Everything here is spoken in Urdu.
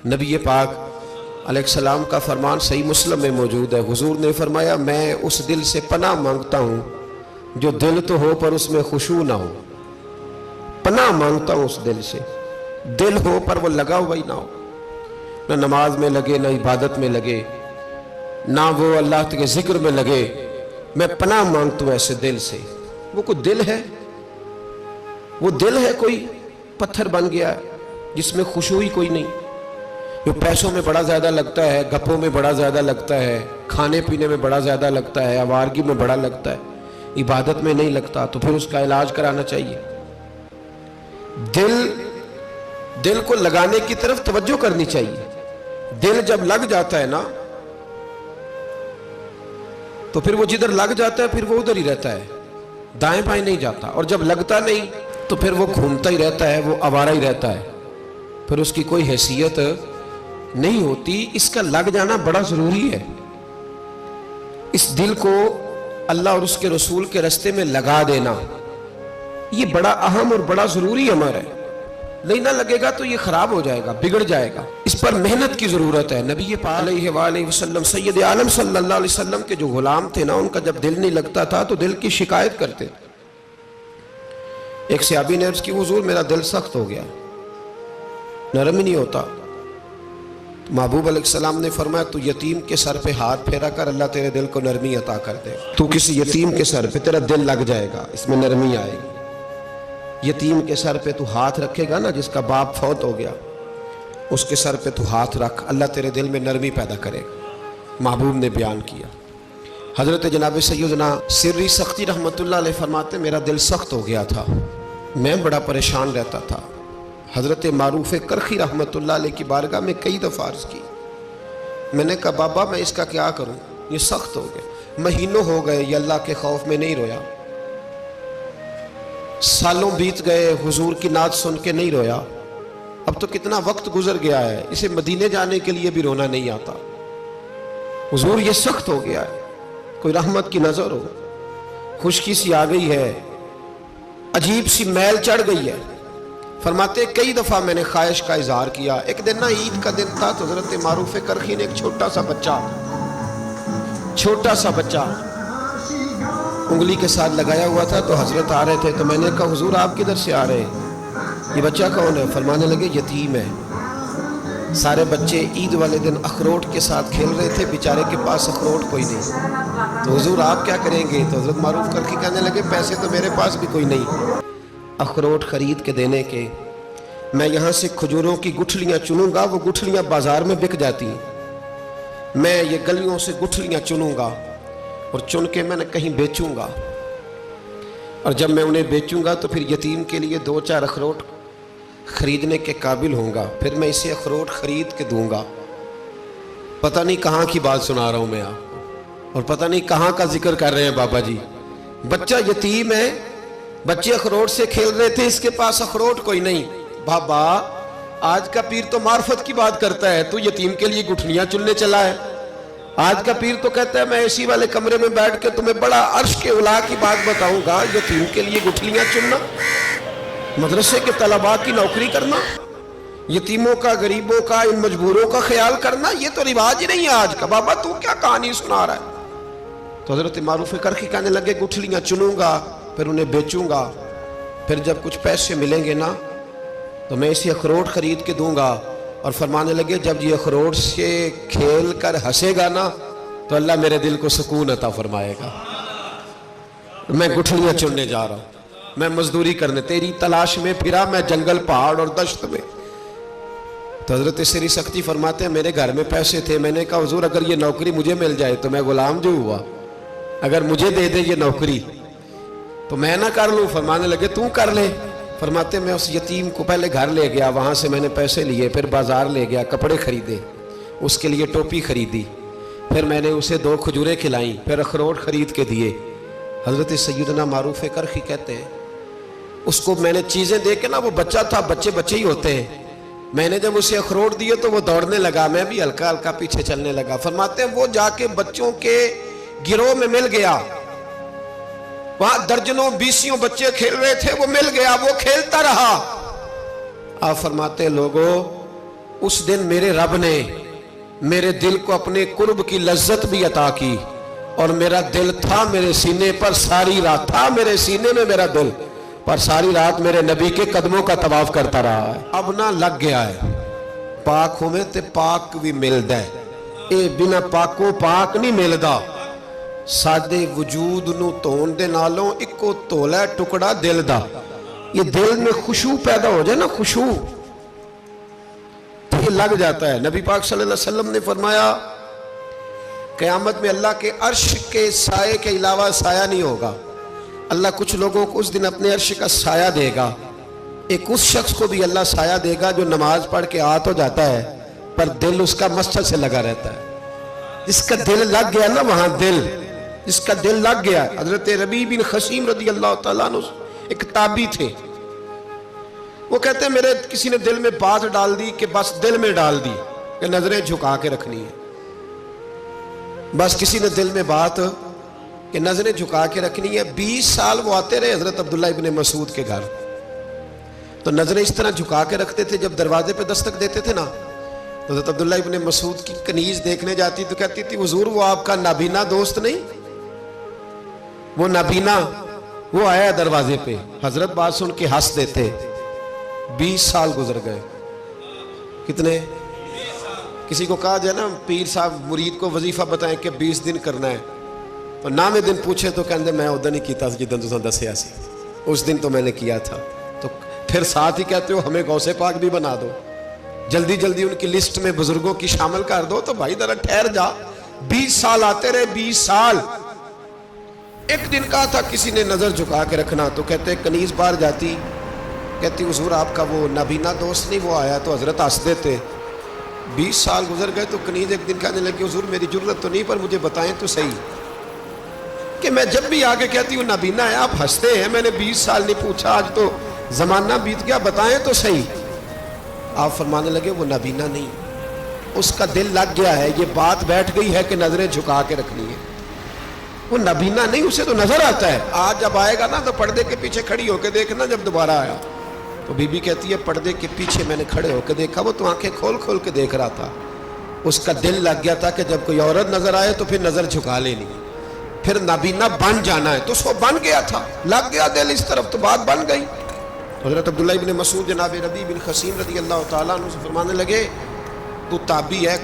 نبی پاک علیہ السلام کا فرمان صحیح مسلم میں موجود ہے، حضور نے فرمایا میں اس دل سے پناہ مانگتا ہوں جو دل تو ہو پر اس میں خشوع نہ ہو۔ پناہ مانگتا ہوں اس دل سے، دل ہو پر وہ لگا ہوا ہی نہ ہو، نہ نماز میں لگے، نہ عبادت میں لگے، نہ وہ اللہ کے ذکر میں لگے۔ میں پناہ مانگتا ہوں ایسے دل سے۔ وہ کوئی دل ہے، وہ دل ہے کوئی پتھر بن گیا ہے جس میں خشوع ہی کوئی نہیں، جو پیسوں میں بڑا زیادہ لگتا ہے، گپوں میں بڑا زیادہ لگتا ہے، کھانے پینے میں بڑا زیادہ لگتا ہے، آوارگی میں بڑا لگتا ہے، عبادت میں نہیں لگتا، تو پھر اس کا علاج کرانا چاہیے۔ دل کو لگانے کی طرف توجہ کرنی چاہیے۔ دل جب لگ جاتا ہے نا تو پھر وہ جدھر لگ جاتا ہے پھر وہ ادھر ہی رہتا ہے، دائیں بائیں نہیں جاتا، اور جب لگتا نہیں تو پھر وہ گھومتا ہی رہتا ہے، وہ آوارہ ہی رہتا ہے، پھر اس کی کوئی حیثیت نہیں ہوتی۔ اس کا لگ جانا بڑا ضروری ہے۔ اس دل کو اللہ اور اس کے رسول کے راستے میں لگا دینا یہ بڑا اہم اور بڑا ضروری امر ہے۔ نہیں نہ لگے گا تو یہ خراب ہو جائے گا، بگڑ جائے گا۔ اس پر محنت کی ضرورت ہے۔ نبی پاک علیہ وآلہ وسلم سید عالم صلی اللہ علیہ وسلم کے جو غلام تھے نا، ان کا جب دل نہیں لگتا تھا تو دل کی شکایت کرتے تھے۔ ایک صحابی نے عرض کی حضور میرا دل سخت ہو گیا، نرم ہی نہیں ہوتا۔ محبوب علیہ السلام نے فرمایا تو یتیم کے سر پہ ہاتھ پھیرا کر، اللہ تیرے دل کو نرمی عطا کر دے۔ تو کسی یتیم کے سر پہ تیرا دل لگ جائے گا، اس میں نرمی آئے گی۔ یتیم کے سر پہ تو ہاتھ رکھے گا نا، جس کا باپ فوت ہو گیا، اس کے سر پہ تو ہاتھ رکھ، اللہ تیرے دل میں نرمی پیدا کرے گا۔ محبوب نے بیان کیا۔ حضرت جناب سیدنا سری سختی رحمت اللہ علیہ فرماتے میرا دل سخت ہو گیا تھا، میں بڑا پریشان رہتا تھا۔ حضرت معروف کرخی رحمت اللہ علیہ کی بارگاہ میں کئی دفعہ عرض کی، میں نے کہا بابا میں اس کا کیا کروں، یہ سخت ہو گیا۔ مہینوں ہو گئے یہ اللہ کے خوف میں نہیں رویا، سالوں بیت گئے حضور کی نعت سن کے نہیں رویا، اب تو کتنا وقت گزر گیا ہے، اسے مدینے جانے کے لیے بھی رونا نہیں آتا۔ حضور یہ سخت ہو گیا ہے، کوئی رحمت کی نظر ہو، خشکی سی آ گئی ہے، عجیب سی میل چڑھ گئی ہے۔ فرماتے کئی دفعہ میں نے خواہش کا اظہار کیا۔ ایک دن نا عید کا دن تھا تو حضرت معروف کرخی نے ایک چھوٹا سا بچہ انگلی کے ساتھ لگایا ہوا تھا، تو حضرت آ رہے تھے، تو میں نے کہا حضور آپ کدھر سے آ رہے ہیں، یہ بچہ کون ہے؟ فرمانے لگے یتیم ہے۔ سارے بچے عید والے دن اخروٹ کے ساتھ کھیل رہے تھے، بیچارے کے پاس اخروٹ کوئی نہیں، تو حضور آپ کیا کریں گے؟ تو حضرت معروف کرخی کہنے لگے پیسے تو میرے پاس بھی کوئی نہیں اخروٹ خرید کے دینے کے، میں یہاں سے کھجوروں کی گٹھلیاں چنوں گا، وہ گٹھلیاں بازار میں بک جاتی ہیں، میں یہ گلیوں سے گٹھلیاں چنوں گا اور چن کے میں نے کہیں بیچوں گا، اور جب میں انہیں بیچوں گا تو پھر یتیم کے لیے 2-4 اخروٹ خریدنے کے قابل ہوں گا، پھر میں اسے اخروٹ خرید کے دوں گا۔ پتہ نہیں کہاں کی بات سنا رہا ہوں میں آپ کو، اور پتہ نہیں کہاں کا ذکر کر رہے ہیں بابا جی۔ بچہ یتیم ہے، بچے اخروٹ سے کھیل رہے تھے، اس کے پاس اخروٹ کوئی نہیں۔ بابا آج کا پیر تو معرفت کی بات کرتا ہے، تو یتیم کے لیے گٹھلیاں چننے چلا ہے۔ آج کا پیر تو کہتا ہے میں اسی والے کمرے میں بیٹھ کے تمہیں بڑا عرش کے اعلیٰ کی بات بتاؤں گا، یتیم کے لیے گٹھلیاں چننا، مدرسے کے طلباء کی نوکری کرنا، یتیموں کا، غریبوں کا، ان مجبوروں کا خیال کرنا، یہ تو رواج ہی نہیں ہے آج کا۔ بابا تو کیا کہانی سنا رہا ہے؟ تو حضرت معروف کرخی کہنے لگے گٹھلیاں چنوں گا، پھر انہیں بیچوں گا، پھر جب کچھ پیسے ملیں گے نا تو میں اسے اخروٹ خرید کے دوں گا، اور فرمانے لگے جب یہ اخروٹ سے کھیل کر ہنسے گا نا تو اللہ میرے دل کو سکون عطا فرمائے گا۔ میں گٹھلیاں چننے جا رہا ہوں، میں مزدوری کرنے، تیری تلاش میں پھرا میں جنگل، پہاڑ اور دشت میں۔ تو حضرت سری سختی فرماتے ہیں میرے گھر میں پیسے تھے، میں نے کہا حضور اگر یہ نوکری مجھے مل جائے تو میں غلام جو ہوا، اگر مجھے دے دے یہ نوکری تو میں نہ کر لوں؟ فرمانے لگے تو کر لے۔ فرماتے میں اس یتیم کو پہلے گھر لے گیا، وہاں سے میں نے پیسے لیے، پھر بازار لے گیا، کپڑے خریدے، اس کے لیے ٹوپی خریدی، پھر میں نے اسے 2 کھجوریں کھلائیں، پھر اخروٹ خرید کے دیے۔ حضرت سیدنا معروف کرخی کہتے ہیں اس کو میں نے چیزیں دے کے نا، وہ بچہ تھا، بچے ہی ہوتے ہیں، میں نے جب اسے اخروٹ دیے تو وہ دوڑنے لگا، میں بھی ہلکا ہلکا پیچھے چلنے لگا۔ فرماتے ہیں وہ جا کے بچوں کے گروہ میں مل گیا، وہاں درجنوں 20 بچے کھیل رہے تھے، وہ مل گیا، وہ کھیلتا رہا۔ آپ فرماتے ہیں لوگوں اس دن میرے رب نے میرے دل کو اپنے قرب کی لذت بھی عطا کی، اور میرا دل تھا میرے سینے پر ساری رات، تھا میرے سینے میں میرا دل، پر ساری رات میرے نبی کے قدموں کا طواف کرتا رہا ہے۔ اب نہ لگ گیا ہے، پاک ہوئے تے پاک بھی ملدا ہے، اے بنا پاکو پاک نہیں ملدا۔ سادے وجود نو تون دے نالوں اکو تولا ٹکڑا دل دا۔ یہ دل میں خشوع پیدا ہو جائے نا، خشوع یہ لگ جاتا ہے۔ نبی پاک صلی اللہ علیہ وسلم نے فرمایا قیامت میں اللہ کے عرش کے سائے کے علاوہ سایہ نہیں ہوگا۔ اللہ کچھ لوگوں کو اس دن اپنے عرش کا سایہ دے گا، ایک اس شخص کو بھی اللہ سایہ دے گا جو نماز پڑھ کے آ تو جاتا ہے پر دل اس کا مسجد سے لگا رہتا ہے۔ جس کا دل لگ گیا نا، وہاں دل، جس کا دل لگ گیا۔ حضرت ربیع بن خثیم رضی اللہ تعالیٰ عنہ ایک تابعی تھے، وہ کہتے ہیں میرے کسی نے دل میں بات ڈال دی کہ بس دل میں ڈال دی کہ نظریں جھکا کے رکھنی ہے، بس کسی نے دل میں بات کہ نظریں جھکا کے رکھنی ہے۔ 20 سال وہ آتے رہے حضرت عبداللہ ابن مسعود کے گھر، تو نظریں اس طرح جھکا کے رکھتے تھے، جب دروازے پہ دستک دیتے تھے نا تو حضرت عبداللہ ابن مسعود کی کنیز دیکھنے جاتی تو کہتی تھی حضور وہ آپ کا نابینا دوست نہیں، وہ نابینا وہ آیا دروازے پہ۔ حضرت بات سن کے ہنس دیتے۔ 20 سال گزر گئے، کتنے؟ کسی کو کہا جائے نا پیر صاحب مرید کو وظیفہ بتائیں کہ 20 دن کرنا ہے، تو نام دن پوچھے تو کہندے میں ادھر نہیں کیتا جدن تساں دسیا سی، اس دن تو میں نے کیا تھا۔ تو پھر ساتھ ہی کہتے ہو ہمیں غوث پاک بھی بنا دو، جلدی جلدی ان کی لسٹ میں بزرگوں کی شامل کر دو۔ تو بھائی ذرا ٹھہر جا، 20 سال آتے رہے، 20 سال۔ ایک دن کہا تھا کسی نے نظر جھکا کے رکھنا، تو کہتے کنیز باہر جاتی، کہتی حضور آپ کا وہ نابینا دوست نہیں وہ آیا، تو حضرت ہنس دیتے۔ 20 سال گزر گئے تو کنیز ایک دن کہنے لگی حضور میری جرت تو نہیں پر مجھے بتائیں تو صحیح کہ میں جب بھی آگے کہتی ہوں نابینا ہے آپ ہنستے ہیں، میں نے 20 سال نہیں پوچھا، آج تو زمانہ بیت گیا، بتائیں تو صحیح۔ آپ فرمانے لگے وہ نابینا نہیں، اس کا دل لگ گیا ہے، یہ بات بیٹھ گئی ہے کہ نظریں جھکا کے رکھنی ہے۔ وہ نابینا نہیں، اسے تو نظر آتا ہے۔ آج جب آئے گا نا تو پردے کے پیچھے کھڑی ہو کے دیکھنا، جب دوبارہ آیا تو بی بی کہتی ہے پردے کے پیچھے میں نے کھڑے ہو کے دیکھا، وہ تو آنکھیں کھول کھول کے دیکھ رہا تھا۔ اس کا دل لگ گیا تھا کہ جب کوئی عورت نظر آئے تو پھر نظر جھکا لینی، پھر نابینا بن جانا ہے، تو اس کو بن گیا تھا، لگ گیا دل اس طرف، تو بات بن گئی۔ حضرت عبداللہ ابن مسعود جناب ربیع بن خثیم رضی اللہ تعالیٰ عنہ سے فرمانے لگے تو تابعی ہے،